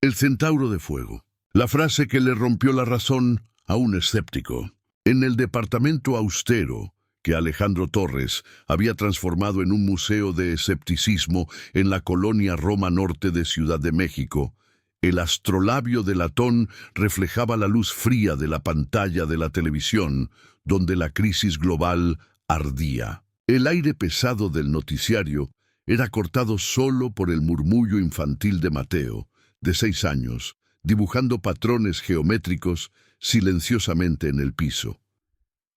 El centauro de fuego. La frase que le rompió la razón a un escéptico. En el departamento austero que Alejandro Torres había transformado en un museo de escepticismo en la colonia Roma Norte de Ciudad de México, el astrolabio de latón reflejaba la luz fría de la pantalla de la televisión, donde la crisis global ardía. El aire pesado del noticiario era cortado solo por el murmullo infantil de Mateo, de 6 años, dibujando patrones geométricos silenciosamente en el piso.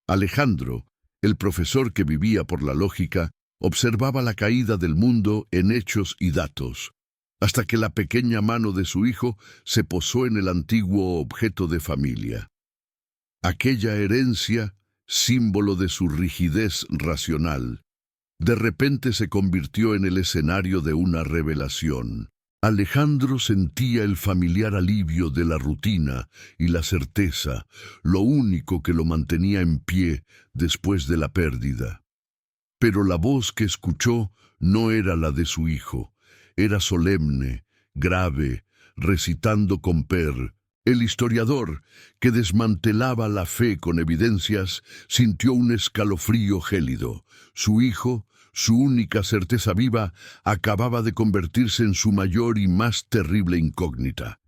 Alejandro, el profesor que vivía por la lógica, observaba la caída del mundo en hechos y datos, hasta que la pequeña mano de su hijo se posó en el antiguo objeto de familia. Aquella herencia, símbolo de su rigidez racional, de repente se convirtió en el escenario de una revelación. Alejandro sentía el familiar alivio de la rutina y la certeza, lo único que lo mantenía en pie después de la pérdida. Pero la voz que escuchó no era la de su hijo, era solemne, grave, recitando con Per. El historiador, que desmantelaba la fe con evidencias, sintió un escalofrío gélido. Su hijo, su única certeza viva, acababa de convertirse en su mayor y más terrible incógnita.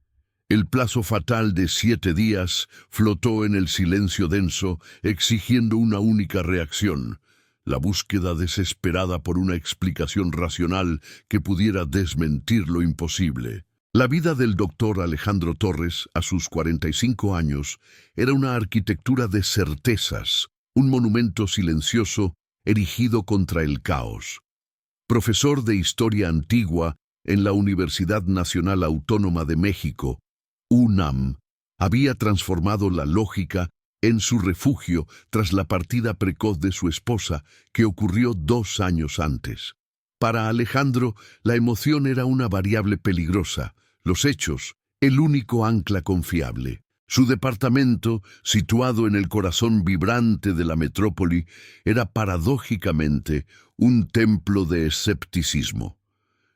El plazo fatal de 7 días flotó en el silencio denso, exigiendo una única reacción: la búsqueda desesperada por una explicación racional que pudiera desmentir lo imposible. La vida del doctor Alejandro Torres, a sus 45 años, era una arquitectura de certezas, un monumento silencioso erigido contra el caos. Profesor de Historia Antigua en la Universidad Nacional Autónoma de México, UNAM, había transformado la lógica en su refugio tras la partida precoz de su esposa, que ocurrió 2 años antes. Para Alejandro, la emoción era una variable peligrosa, los hechos, el único ancla confiable. Su departamento, situado en el corazón vibrante de la metrópoli, era paradójicamente un templo de escepticismo.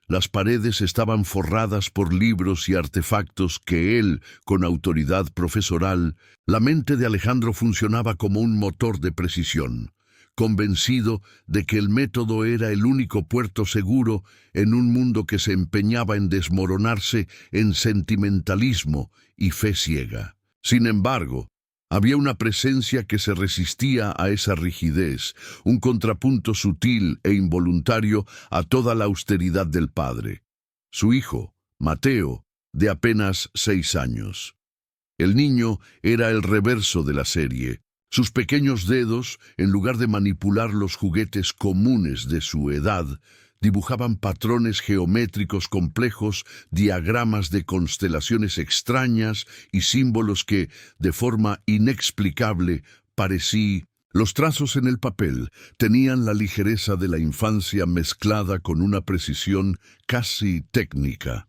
Las paredes estaban forradas por libros y artefactos que él, con autoridad profesoral, la mente de Alejandro funcionaba como un motor de precisión, convencido de que el método era el único puerto seguro en un mundo que se empeñaba en desmoronarse en sentimentalismo y fe ciega. Sin embargo, había una presencia que se resistía a esa rigidez, un contrapunto sutil e involuntario a toda la austeridad del padre. Su hijo, Mateo, de apenas 6 años. El niño era el reverso de la serie. Sus pequeños dedos, en lugar de manipular los juguetes comunes de su edad, dibujaban patrones geométricos complejos, diagramas de constelaciones extrañas y símbolos que, de forma inexplicable, Los trazos en el papel tenían la ligereza de la infancia mezclada con una precisión casi técnica.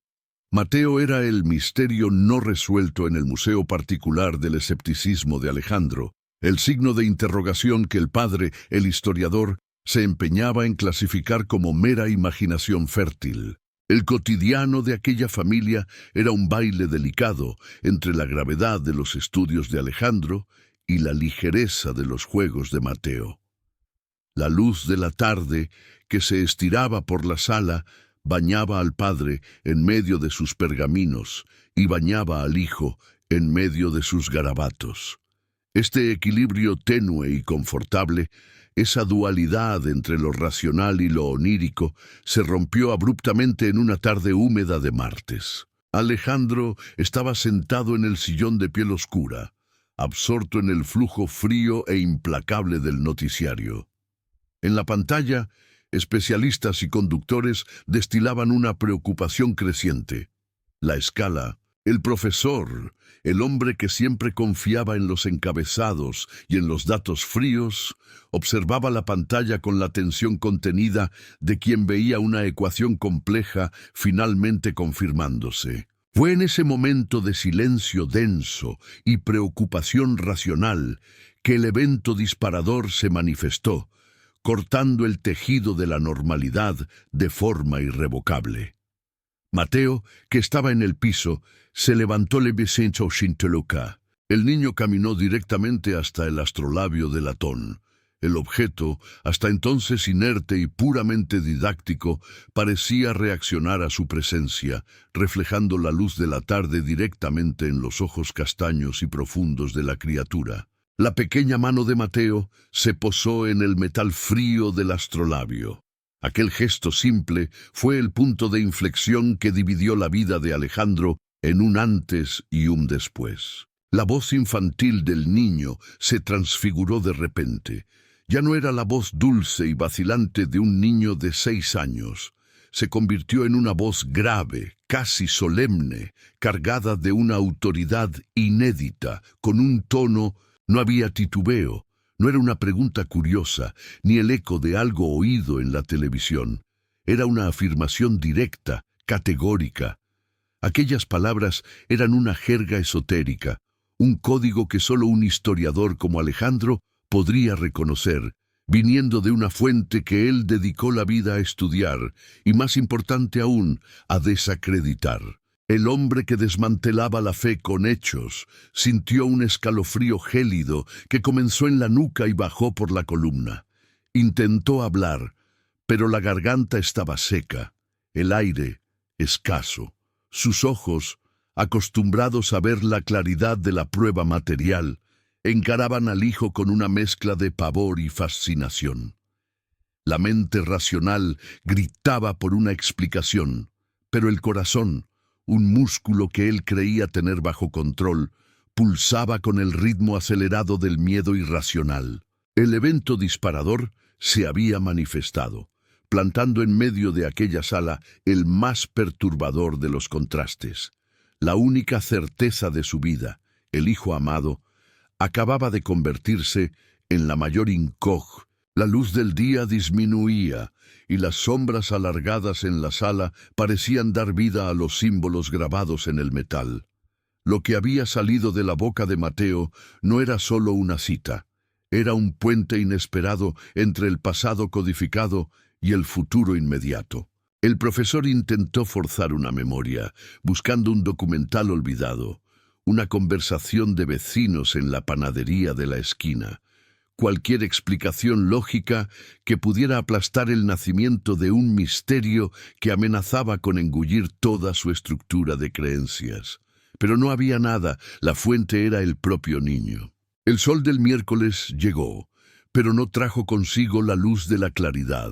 Mateo era el misterio no resuelto en el museo particular del escepticismo de Alejandro, el signo de interrogación que el padre, el historiador, se empeñaba en clasificar como mera imaginación fértil. El cotidiano de aquella familia era un baile delicado entre la gravedad de los estudios de Alejandro y la ligereza de los juegos de Mateo. La luz de la tarde, que se estiraba por la sala, bañaba al padre en medio de sus pergaminos y bañaba al hijo en medio de sus garabatos. Este equilibrio tenue y confortable, esa dualidad entre lo racional y lo onírico, se rompió abruptamente en una tarde húmeda de martes. Alejandro estaba sentado en el sillón de piel oscura, absorto en el flujo frío e implacable del noticiario. En la pantalla, especialistas y conductores destilaban una preocupación creciente. La escala, el profesor, el hombre que siempre confiaba en los encabezados y en los datos fríos, observaba la pantalla con la tensión contenida de quien veía una ecuación compleja finalmente confirmándose. Fue en ese momento de silencio denso y preocupación racional que el evento disparador se manifestó, cortando el tejido de la normalidad de forma irrevocable. Mateo, que estaba en el piso, se levantó levemente sin tocar. El niño caminó directamente hasta el astrolabio de latón. El objeto, hasta entonces inerte y puramente didáctico, parecía reaccionar a su presencia, reflejando la luz de la tarde directamente en los ojos castaños y profundos de la criatura. La pequeña mano de Mateo se posó en el metal frío del astrolabio. Aquel gesto simple fue el punto de inflexión que dividió la vida de Alejandro en un antes y un después. La voz infantil del niño se transfiguró de repente. Ya no era la voz dulce y vacilante de un niño de 6 años. Se convirtió en una voz grave, casi solemne, cargada de una autoridad inédita, con un tono. No había titubeo, no era una pregunta curiosa, ni el eco de algo oído en la televisión. Era una afirmación directa, categórica. Aquellas palabras eran una jerga esotérica, un código que solo un historiador como Alejandro podría reconocer, viniendo de una fuente que él dedicó la vida a estudiar, y más importante aún, a desacreditar. El hombre que desmantelaba la fe con hechos sintió un escalofrío gélido que comenzó en la nuca y bajó por la columna. Intentó hablar, pero la garganta estaba seca, el aire escaso. Sus ojos, acostumbrados a ver la claridad de la prueba material, encaraban al hijo con una mezcla de pavor y fascinación. La mente racional gritaba por una explicación, pero el corazón, un músculo que él creía tener bajo control, pulsaba con el ritmo acelerado del miedo irracional. El evento disparador se había manifestado, plantando en medio de aquella sala el más perturbador de los contrastes. La única certeza de su vida, el hijo amado, acababa de convertirse en la mayor incógnita. La luz del día disminuía y las sombras alargadas en la sala parecían dar vida a los símbolos grabados en el metal. Lo que había salido de la boca de Mateo no era solo una cita, era un puente inesperado entre el pasado codificado y el futuro inmediato. El profesor intentó forzar una memoria, buscando un documental olvidado, una conversación de vecinos en la panadería de la esquina, cualquier explicación lógica que pudiera aplastar el nacimiento de un misterio que amenazaba con engullir toda su estructura de creencias. Pero no había nada, la fuente era el propio niño. El sol del miércoles llegó, pero no trajo consigo la luz de la claridad.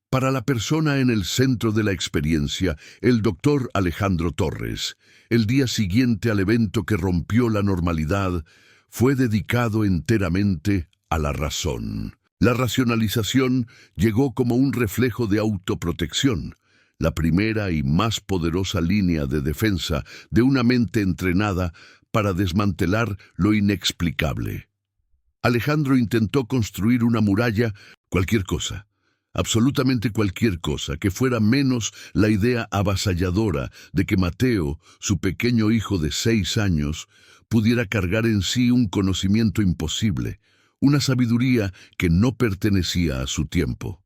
Para la persona en el centro de la experiencia, el doctor Alejandro Torres, el día siguiente al evento que rompió la normalidad, fue dedicado enteramente a la razón. La racionalización llegó como un reflejo de autoprotección, la primera y más poderosa línea de defensa de una mente entrenada para desmantelar lo inexplicable. Alejandro intentó construir una muralla, cualquier cosa, absolutamente cualquier cosa, que fuera menos la idea avasalladora de que Mateo, su pequeño hijo de 6 años, pudiera cargar en sí un conocimiento imposible, una sabiduría que no pertenecía a su tiempo.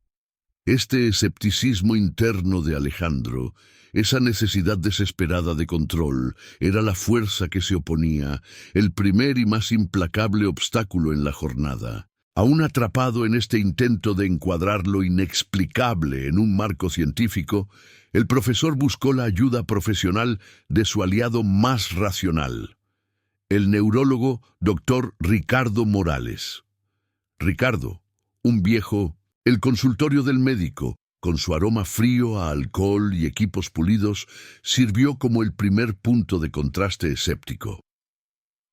Este escepticismo interno de Alejandro, esa necesidad desesperada de control, era la fuerza que se oponía, el primer y más implacable obstáculo en la jornada. Aún atrapado en este intento de encuadrar lo inexplicable en un marco científico, el profesor buscó la ayuda profesional de su aliado más racional, el neurólogo Dr. Ricardo Morales. Ricardo, un viejo, el consultorio del médico, con su aroma frío a alcohol y equipos pulidos, sirvió como el primer punto de contraste escéptico.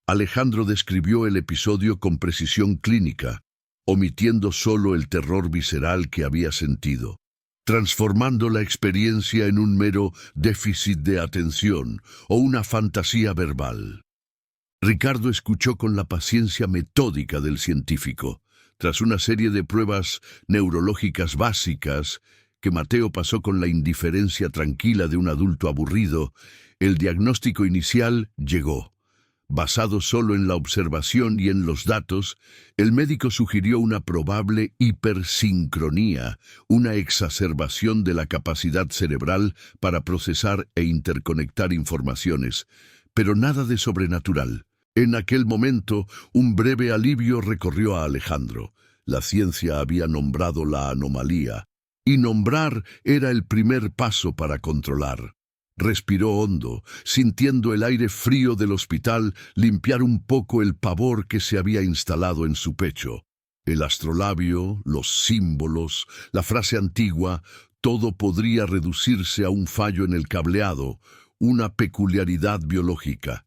Alejandro describió el episodio con precisión clínica, omitiendo solo el terror visceral que había sentido, transformando la experiencia en un mero déficit de atención o una fantasía verbal. Ricardo escuchó con la paciencia metódica del científico. Tras una serie de pruebas neurológicas básicas que Mateo pasó con la indiferencia tranquila de un adulto aburrido, el diagnóstico inicial llegó. Basado solo en la observación y en los datos, el médico sugirió una probable hipersincronía, una exacerbación de la capacidad cerebral para procesar e interconectar informaciones, pero nada de sobrenatural. En aquel momento, un breve alivio recorrió a Alejandro. La ciencia había nombrado la anomalía, y nombrar era el primer paso para controlar. Respiró hondo, sintiendo el aire frío del hospital limpiar un poco el pavor que se había instalado en su pecho. El astrolabio, los símbolos, la frase antigua, todo podría reducirse a un fallo en el cableado, una peculiaridad biológica.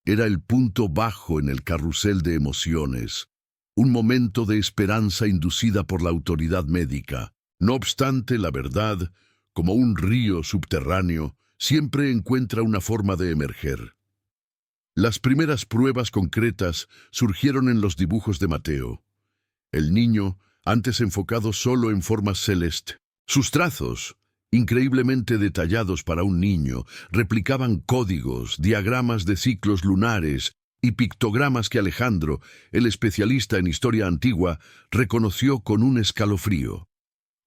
Era el punto bajo en el carrusel de emociones, un momento de esperanza inducida por la autoridad médica. No obstante, la verdad, como un río subterráneo, siempre encuentra una forma de emerger. Las primeras pruebas concretas surgieron en los dibujos de Mateo. El niño, antes enfocado solo en formas celestes, sus trazos, increíblemente detallados para un niño, replicaban códigos, diagramas de ciclos lunares y pictogramas que Alejandro, el especialista en historia antigua, reconoció con un escalofrío.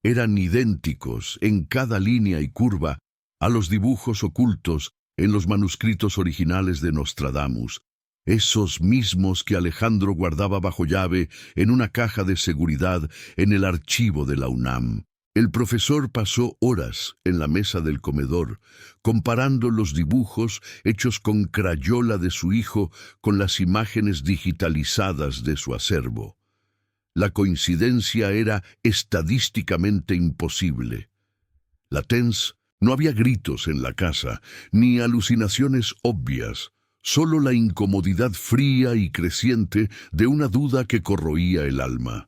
Eran idénticos en cada línea y curva a los dibujos ocultos en los manuscritos originales de Nostradamus, esos mismos que Alejandro guardaba bajo llave en una caja de seguridad en el archivo de la UNAM. El profesor pasó horas en la mesa del comedor, comparando los dibujos hechos con crayola de su hijo con las imágenes digitalizadas de su acervo. La coincidencia era estadísticamente imposible. La TENS. No había gritos en la casa, ni alucinaciones obvias, solo la incomodidad fría y creciente de una duda que corroía el alma.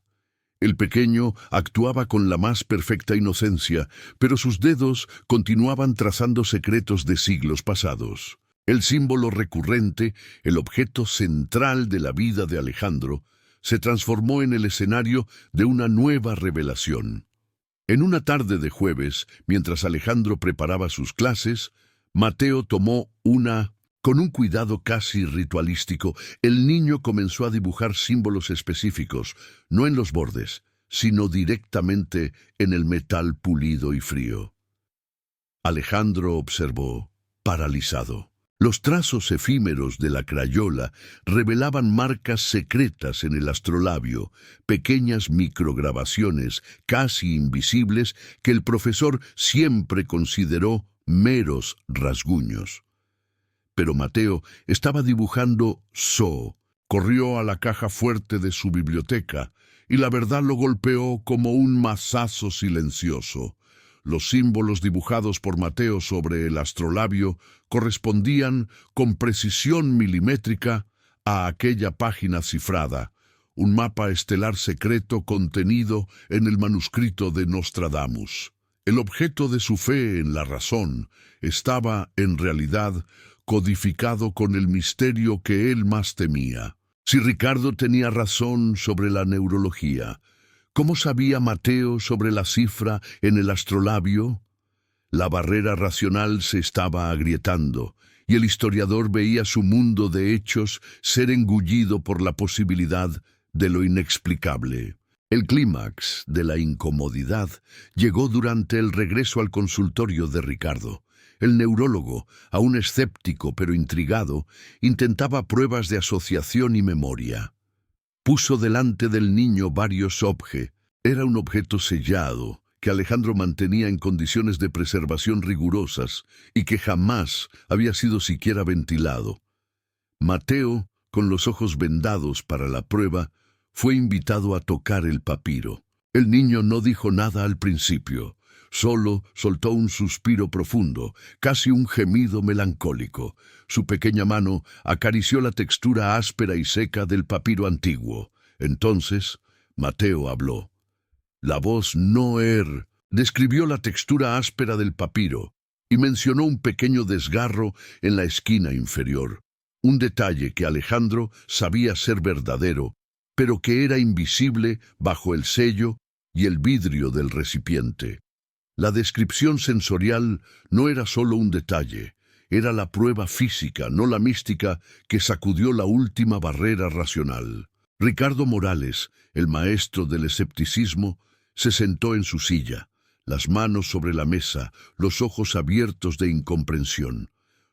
El pequeño actuaba con la más perfecta inocencia, pero sus dedos continuaban trazando secretos de siglos pasados. El símbolo recurrente, el objeto central de la vida de Alejandro, se transformó en el escenario de una nueva revelación. En una tarde de jueves, mientras Alejandro preparaba sus clases, Mateo tomó una. Con un cuidado casi ritualístico, el niño comenzó a dibujar símbolos específicos, no en los bordes, sino directamente en el metal pulido y frío. Alejandro observó, paralizado. Los trazos efímeros de la crayola revelaban marcas secretas en el astrolabio, pequeñas micrograbaciones casi invisibles que el profesor siempre consideró meros rasguños. Pero Mateo estaba dibujando Zoo. Corrió a la caja fuerte de su biblioteca y la verdad lo golpeó como un mazazo silencioso. Los símbolos dibujados por Mateo sobre el astrolabio correspondían con precisión milimétrica a aquella página cifrada, un mapa estelar secreto contenido en el manuscrito de Nostradamus. El objeto de su fe en la razón estaba, en realidad, codificado con el misterio que él más temía. Si Ricardo tenía razón sobre la neurología, ¿cómo sabía Mateo sobre la cifra en el astrolabio? La barrera racional se estaba agrietando, y el historiador veía su mundo de hechos ser engullido por la posibilidad de lo inexplicable. El clímax de la incomodidad llegó durante el regreso al consultorio de Ricardo. El neurólogo, aún escéptico pero intrigado, intentaba pruebas de asociación y memoria. Puso delante del niño varios objetos. Era un objeto sellado que Alejandro mantenía en condiciones de preservación rigurosas y que jamás había sido siquiera ventilado. Mateo, con los ojos vendados para la prueba, fue invitado a tocar el papiro. El niño no dijo nada al principio, solo soltó un suspiro profundo, casi un gemido melancólico. Su pequeña mano acarició la textura áspera y seca del papiro antiguo. Entonces, Mateo habló. La voz Noer describió la textura áspera del papiro y mencionó un pequeño desgarro en la esquina inferior, un detalle que Alejandro sabía ser verdadero, pero que era invisible bajo el sello y el vidrio del recipiente. La descripción sensorial no era solo un detalle, Era la prueba física, no la mística, que sacudió la última barrera racional. Ricardo Morales, el maestro del escepticismo, se sentó en su silla, las manos sobre la mesa, los ojos abiertos de incomprensión.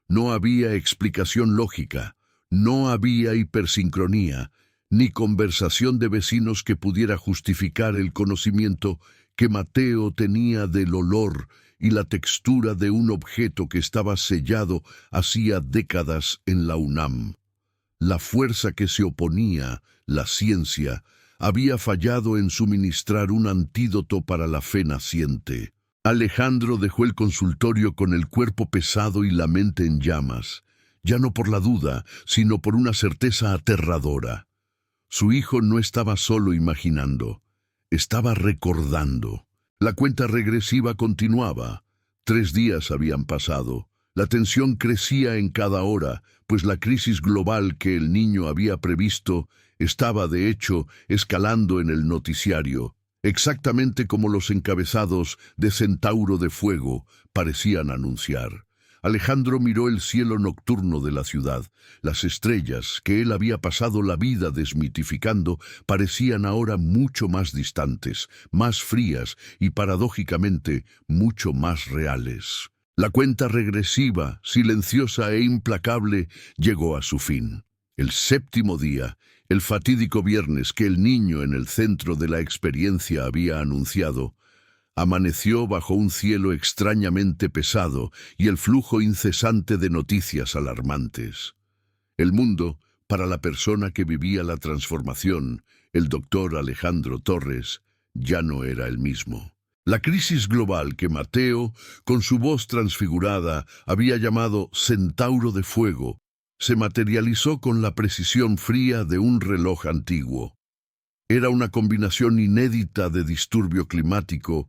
No había explicación lógica, no había hipersincronía, ni conversación de vecinos que pudiera justificar el conocimiento que Mateo tenía del olor y la textura de un objeto que estaba sellado hacía décadas en la UNAM. La fuerza que se oponía, la ciencia, había fallado en suministrar un antídoto para la fe naciente. Alejandro dejó el consultorio con el cuerpo pesado y la mente en llamas, ya no por la duda, sino por una certeza aterradora. Su hijo no estaba solo imaginando, estaba recordando. La cuenta regresiva continuaba. 3 días habían pasado. La tensión crecía en cada hora, pues la crisis global que el niño había previsto estaba, de hecho, escalando en el noticiario, exactamente como los encabezados de Centauro de Fuego parecían anunciar. Alejandro miró el cielo nocturno de la ciudad. Las estrellas, que él había pasado la vida desmitificando, parecían ahora mucho más distantes, más frías y, paradójicamente, mucho más reales. La cuenta regresiva, silenciosa e implacable, llegó a su fin. El 7º día, el fatídico viernes que el niño en el centro de la experiencia había anunciado, amaneció bajo un cielo extrañamente pesado y el flujo incesante de noticias alarmantes. El mundo, para la persona que vivía la transformación, el doctor Alejandro Torres, ya no era el mismo. La crisis global que Mateo, con su voz transfigurada, había llamado Centauro de Fuego, se materializó con la precisión fría de un reloj antiguo. Era una combinación inédita de disturbio climático.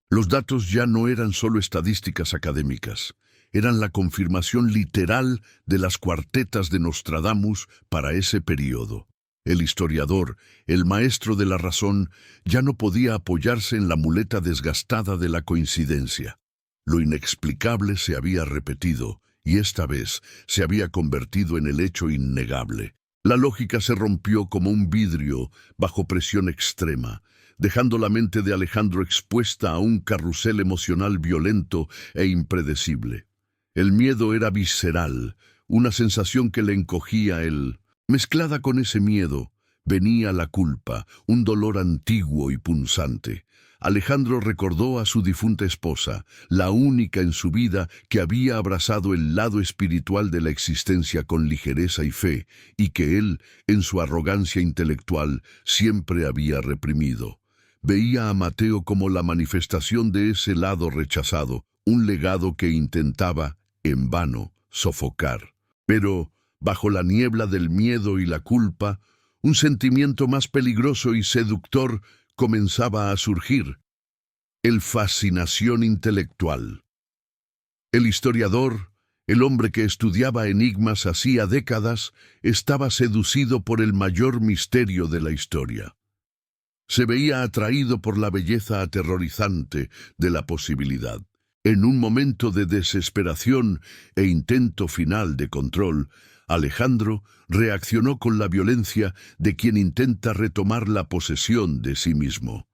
Los datos ya no eran solo estadísticas académicas, eran la confirmación literal de las cuartetas de Nostradamus para ese periodo. El historiador, el maestro de la razón, ya no podía apoyarse en la muleta desgastada de la coincidencia. Lo inexplicable se había repetido, y esta vez se había convertido en el hecho innegable. La lógica se rompió como un vidrio bajo presión extrema, dejando la mente de Alejandro expuesta a un carrusel emocional violento e impredecible. El miedo era visceral, una sensación que le encogía él. Mezclada con ese miedo, venía la culpa, un dolor antiguo y punzante. Alejandro recordó a su difunta esposa, la única en su vida que había abrazado el lado espiritual de la existencia con ligereza y fe, y que él, en su arrogancia intelectual, siempre había reprimido. Veía a Mateo como la manifestación de ese lado rechazado, un legado que intentaba, en vano, sofocar. Pero, bajo la niebla del miedo y la culpa, un sentimiento más peligroso y seductor comenzaba a surgir: el fascinación intelectual. El historiador, el hombre que estudiaba enigmas hacía décadas, estaba seducido por el mayor misterio de la historia. Se veía atraído por la belleza aterrorizante de la posibilidad. En un momento de desesperación e intento final de control, Alejandro reaccionó con la violencia de quien intenta retomar la posesión de sí mismo.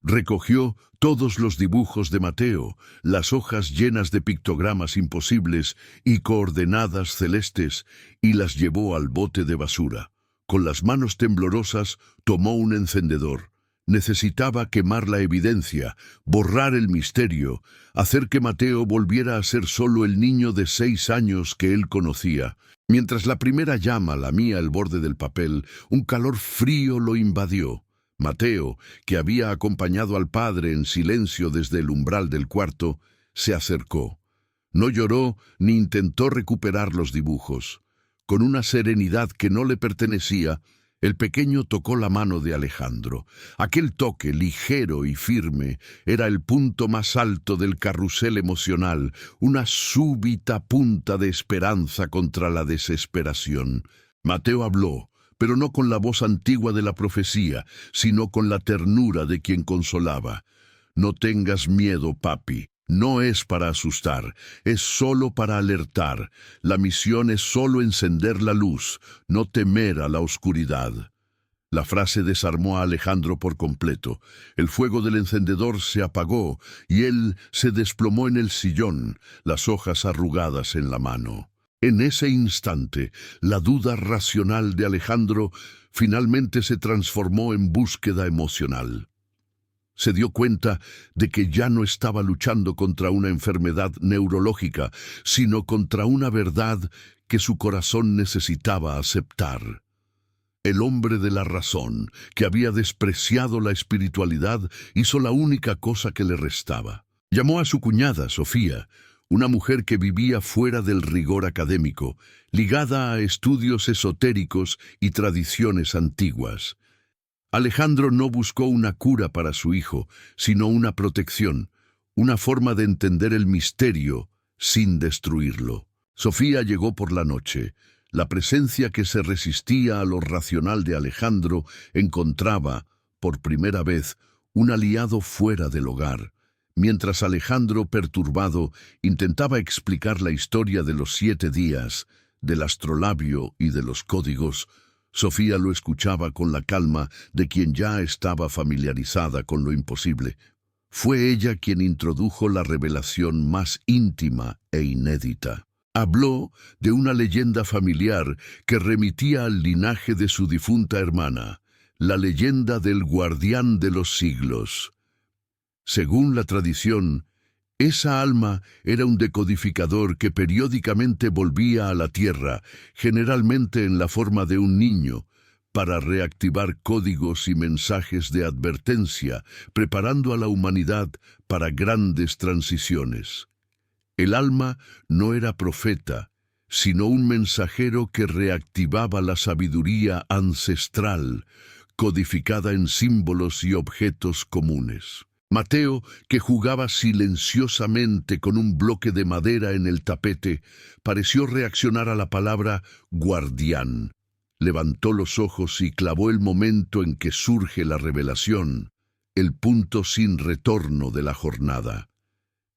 Recogió todos los dibujos de Mateo, las hojas llenas de pictogramas imposibles y coordenadas celestes, y las llevó al bote de basura. Con las manos temblorosas tomó un encendedor. Necesitaba quemar la evidencia, borrar el misterio, hacer que Mateo volviera a ser solo el niño de 6 años que él conocía. Mientras la primera llama lamía el borde del papel, un calor frío lo invadió. Mateo, que había acompañado al padre en silencio desde el umbral del cuarto, se acercó. No lloró ni intentó recuperar los dibujos. Con una serenidad que no le pertenecía, el pequeño tocó la mano de Alejandro. Aquel toque, ligero y firme, era el punto más alto del carrusel emocional, una súbita punta de esperanza contra la desesperación. Mateo habló, pero no con la voz antigua de la profecía, sino con la ternura de quien consolaba. «No tengas miedo, papi. No es para asustar, es solo para alertar. La misión es solo encender la luz, no temer a la oscuridad. La frase desarmó a Alejandro por completo. El fuego del encendedor se apagó y él se desplomó en el sillón, las hojas arrugadas en la mano. En ese instante, la duda racional de Alejandro finalmente se transformó en búsqueda emocional. Se dio cuenta de que ya no estaba luchando contra una enfermedad neurológica, sino contra una verdad que su corazón necesitaba aceptar. El hombre de la razón, que había despreciado la espiritualidad, hizo la única cosa que le restaba. Llamó a su cuñada, Sofía, una mujer que vivía fuera del rigor académico, ligada a estudios esotéricos y tradiciones antiguas. Alejandro no buscó una cura para su hijo, sino una protección, una forma de entender el misterio sin destruirlo. Sofía llegó por la noche. La presencia que se resistía a lo racional de Alejandro encontraba, por primera vez, un aliado fuera del hogar. Mientras Alejandro, perturbado, intentaba explicar la historia de los 7 días, del astrolabio y de los códigos, Sofía lo escuchaba con la calma de quien ya estaba familiarizada con lo imposible. Fue ella quien introdujo la revelación más íntima e inédita. Habló de una leyenda familiar que remitía al linaje de su difunta hermana, la leyenda del guardián de los siglos. Según la tradición, esa alma era un decodificador que periódicamente volvía a la tierra, generalmente en la forma de un niño, para reactivar códigos y mensajes de advertencia, preparando a la humanidad para grandes transiciones. El alma no era profeta, sino un mensajero que reactivaba la sabiduría ancestral, codificada en símbolos y objetos comunes. Mateo, que jugaba silenciosamente con un bloque de madera en el tapete, pareció reaccionar a la palabra guardián. Levantó los ojos y clavó el momento en que surge la revelación, el punto sin retorno de la jornada.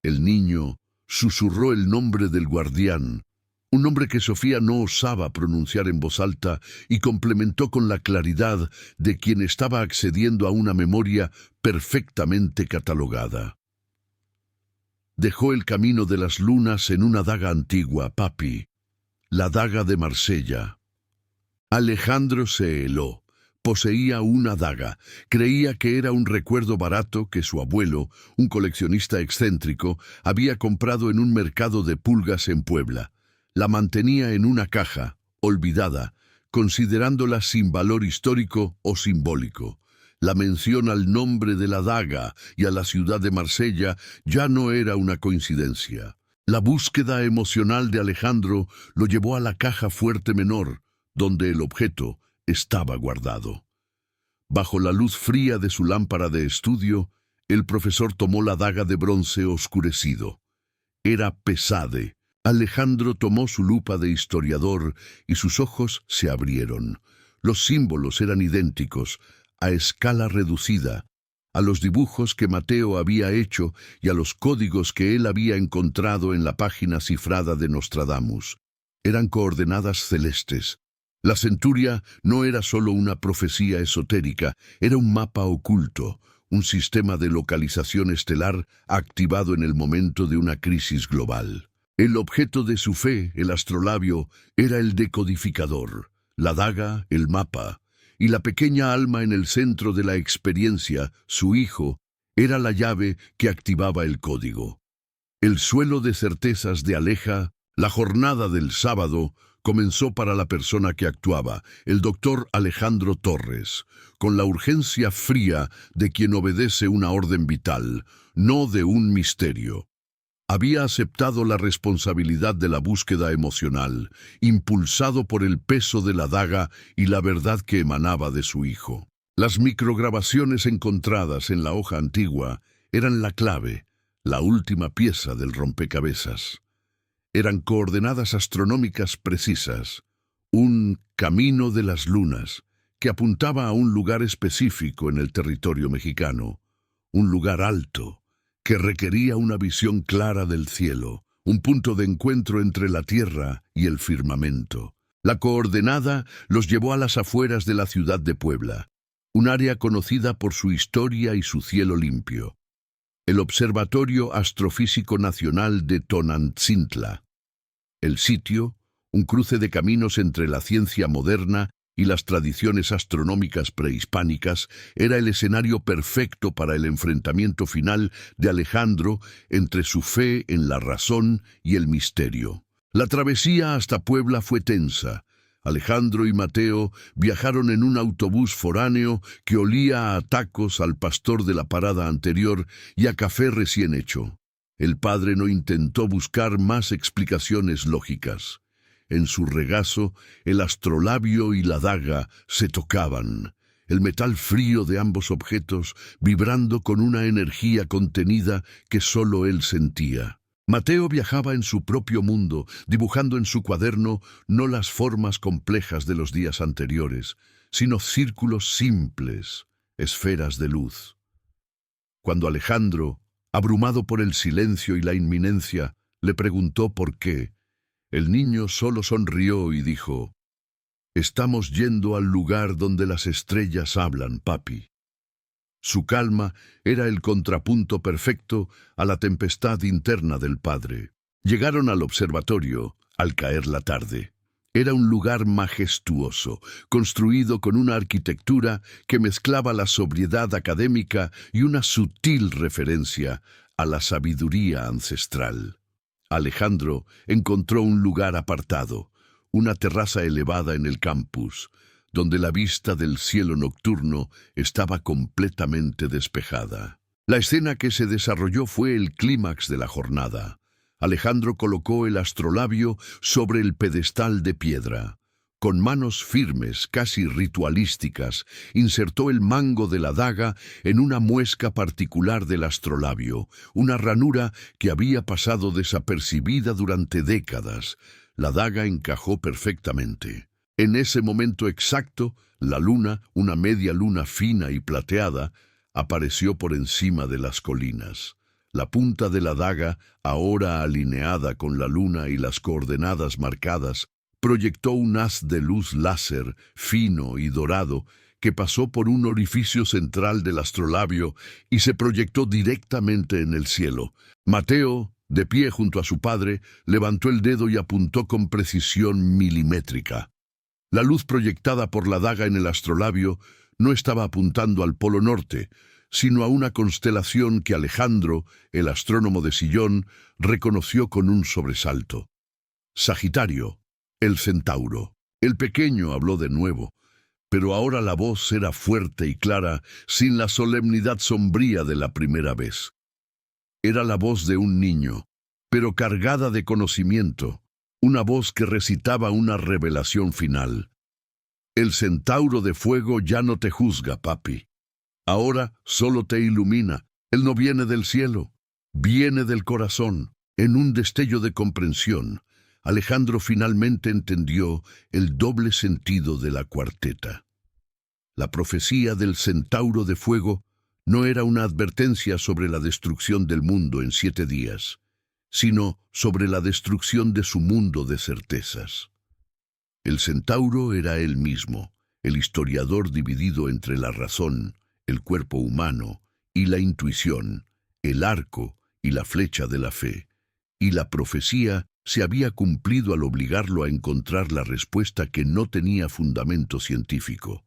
El niño susurró el nombre del guardián, un nombre que Sofía no osaba pronunciar en voz alta, y complementó con la claridad de quien estaba accediendo a una memoria perfectamente catalogada. Dejó el camino de las lunas en una daga antigua, papi, la daga de Marsella. Alejandro se heló. Poseía una daga. Creía que era un recuerdo barato que su abuelo, un coleccionista excéntrico, había comprado en un mercado de pulgas en Puebla. La mantenía en una caja, olvidada, considerándola sin valor histórico o simbólico. La mención al nombre de la daga y a la ciudad de Marsella ya no era una coincidencia. La búsqueda emocional de Alejandro lo llevó a la caja fuerte menor, donde el objeto estaba guardado. Bajo la luz fría de su lámpara de estudio, el profesor tomó la daga de bronce oscurecido. Era pesade. Alejandro tomó su lupa de historiador y sus ojos se abrieron. Los símbolos eran idénticos, a escala reducida, a los dibujos que Mateo había hecho y a los códigos que él había encontrado en la página cifrada de Nostradamus. Eran coordenadas celestes. La centuria no era solo una profecía esotérica, era un mapa oculto, un sistema de localización estelar activado en el momento de una crisis global. El objeto de su fe, el astrolabio, era el decodificador, la daga, el mapa, y la pequeña alma en el centro de la experiencia, su hijo, era la llave que activaba el código. El suelo de certezas de Aleja, la jornada del sábado, comenzó para la persona que actuaba, el doctor Alejandro Torres, con la urgencia fría de quien obedece una orden vital, no de un misterio. Había aceptado la responsabilidad de la búsqueda emocional, impulsado por el peso de la daga y la verdad que emanaba de su hijo. Las micrograbaciones encontradas en la hoja antigua eran la clave, la última pieza del rompecabezas. Eran coordenadas astronómicas precisas, un camino de las lunas que apuntaba a un lugar específico en el territorio mexicano, un lugar alto, que requería una visión clara del cielo, un punto de encuentro entre la tierra y el firmamento. La coordenada los llevó a las afueras de la ciudad de Puebla, un área conocida por su historia y su cielo limpio. El Observatorio Astrofísico Nacional de Tonantzintla. El sitio, un cruce de caminos entre la ciencia moderna y las tradiciones astronómicas prehispánicas, era el escenario perfecto para el enfrentamiento final de Alejandro entre su fe en la razón y el misterio. La travesía hasta Puebla fue tensa. Alejandro y Mateo viajaron en un autobús foráneo que olía a tacos al pastor de la parada anterior y a café recién hecho. El padre no intentó buscar más explicaciones lógicas. En su regazo, el astrolabio y la daga se tocaban, el metal frío de ambos objetos vibrando con una energía contenida que solo él sentía. Mateo viajaba en su propio mundo, dibujando en su cuaderno no las formas complejas de los días anteriores, sino círculos simples, esferas de luz. Cuando Alejandro, abrumado por el silencio y la inminencia, le preguntó por qué, el niño solo sonrió y dijo: «Estamos yendo al lugar donde las estrellas hablan, papi». Su calma era el contrapunto perfecto a la tempestad interna del padre. Llegaron al observatorio al caer la tarde. Era un lugar majestuoso, construido con una arquitectura que mezclaba la sobriedad académica y una sutil referencia a la sabiduría ancestral. Alejandro encontró un lugar apartado, una terraza elevada en el campus, donde la vista del cielo nocturno estaba completamente despejada. La escena que se desarrolló fue el clímax de la jornada. Alejandro colocó el astrolabio sobre el pedestal de piedra. Con manos firmes, casi ritualísticas, insertó el mango de la daga en una muesca particular del astrolabio, una ranura que había pasado desapercibida durante décadas. La daga encajó perfectamente. En ese momento exacto, la luna, una media luna fina y plateada, apareció por encima de las colinas. La punta de la daga, ahora alineada con la luna y las coordenadas marcadas, proyectó un haz de luz láser, fino y dorado, que pasó por un orificio central del astrolabio y se proyectó directamente en el cielo. Mateo, de pie junto a su padre, levantó el dedo y apuntó con precisión milimétrica. La luz proyectada por la daga en el astrolabio no estaba apuntando al Polo Norte, sino a una constelación que Alejandro, el astrónomo de sillón, reconoció con un sobresalto. Sagitario, el centauro. El pequeño habló de nuevo, pero ahora la voz era fuerte y clara, sin la solemnidad sombría de la primera vez. Era la voz de un niño, pero cargada de conocimiento, una voz que recitaba una revelación final. El centauro de fuego ya no te juzga, papi. Ahora solo te ilumina. Él no viene del cielo, viene del corazón. En un destello de comprensión, Alejandro finalmente entendió el doble sentido de la cuarteta. La profecía del centauro de fuego no era una advertencia sobre la destrucción del mundo en 7 días, sino sobre la destrucción de su mundo de certezas. El centauro era él mismo, el historiador dividido entre la razón, el cuerpo humano y la intuición, el arco y la flecha de la fe, y la profecía se había cumplido al obligarlo a encontrar la respuesta que no tenía fundamento científico.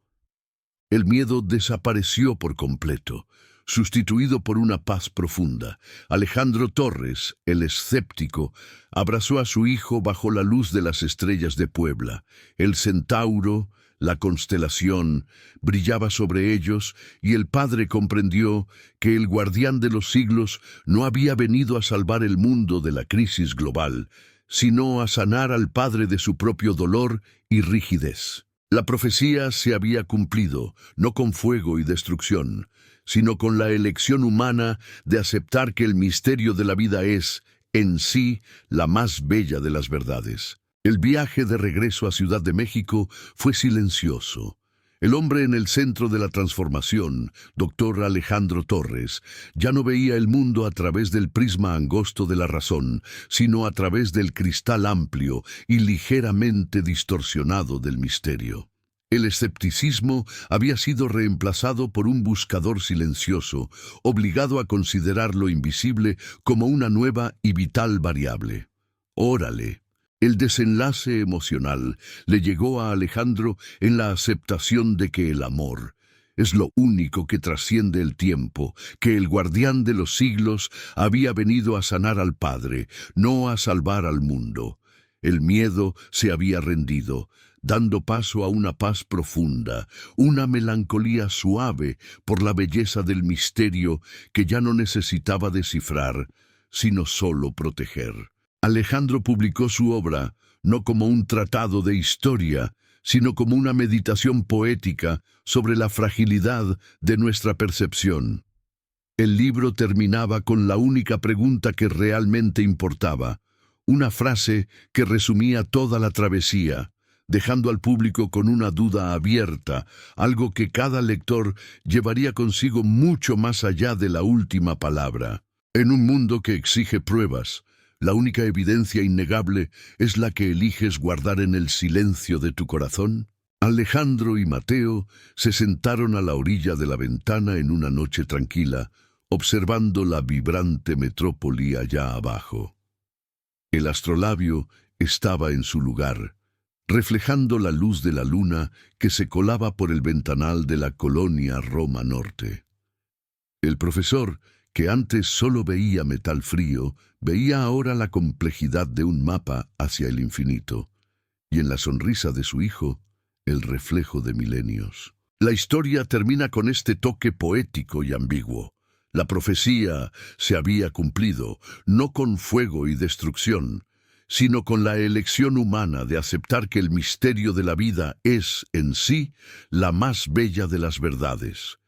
El miedo desapareció por completo, sustituido por una paz profunda. Alejandro Torres, el escéptico, abrazó a su hijo bajo la luz de las estrellas de Puebla. El centauro, la constelación, brillaba sobre ellos y el padre comprendió que el guardián de los siglos no había venido a salvar el mundo de la crisis global, sino a sanar al padre de su propio dolor y rigidez. La profecía se había cumplido, no con fuego y destrucción, sino con la elección humana de aceptar que el misterio de la vida es, en sí, la más bella de las verdades. El viaje de regreso a Ciudad de México fue silencioso. El hombre en el centro de la transformación, doctor Alejandro Torres, ya no veía el mundo a través del prisma angosto de la razón, sino a través del cristal amplio y ligeramente distorsionado del misterio. El escepticismo había sido reemplazado por un buscador silencioso, obligado a considerar lo invisible como una nueva y vital variable. Órale. El desenlace emocional le llegó a Alejandro en la aceptación de que el amor es lo único que trasciende el tiempo, que el guardián de los siglos había venido a sanar al Padre, no a salvar al mundo. El miedo se había rendido, dando paso a una paz profunda, una melancolía suave por la belleza del misterio que ya no necesitaba descifrar, sino solo proteger. Alejandro publicó su obra no como un tratado de historia, sino como una meditación poética sobre la fragilidad de nuestra percepción. El libro terminaba con la única pregunta que realmente importaba, una frase que resumía toda la travesía, dejando al público con una duda abierta, algo que cada lector llevaría consigo mucho más allá de la última palabra. En un mundo que exige pruebas, la única evidencia innegable es la que eliges guardar en el silencio de tu corazón. Alejandro y Mateo se sentaron a la orilla de la ventana en una noche tranquila, observando la vibrante metrópoli allá abajo. El astrolabio estaba en su lugar, reflejando la luz de la luna que se colaba por el ventanal de la colonia Roma Norte. El profesor, que antes solo veía metal frío, veía ahora la complejidad de un mapa hacia el infinito, y en la sonrisa de su hijo, el reflejo de milenios. La historia termina con este toque poético y ambiguo. La profecía se había cumplido, no con fuego y destrucción, sino con la elección humana de aceptar que el misterio de la vida es, en sí, la más bella de las verdades.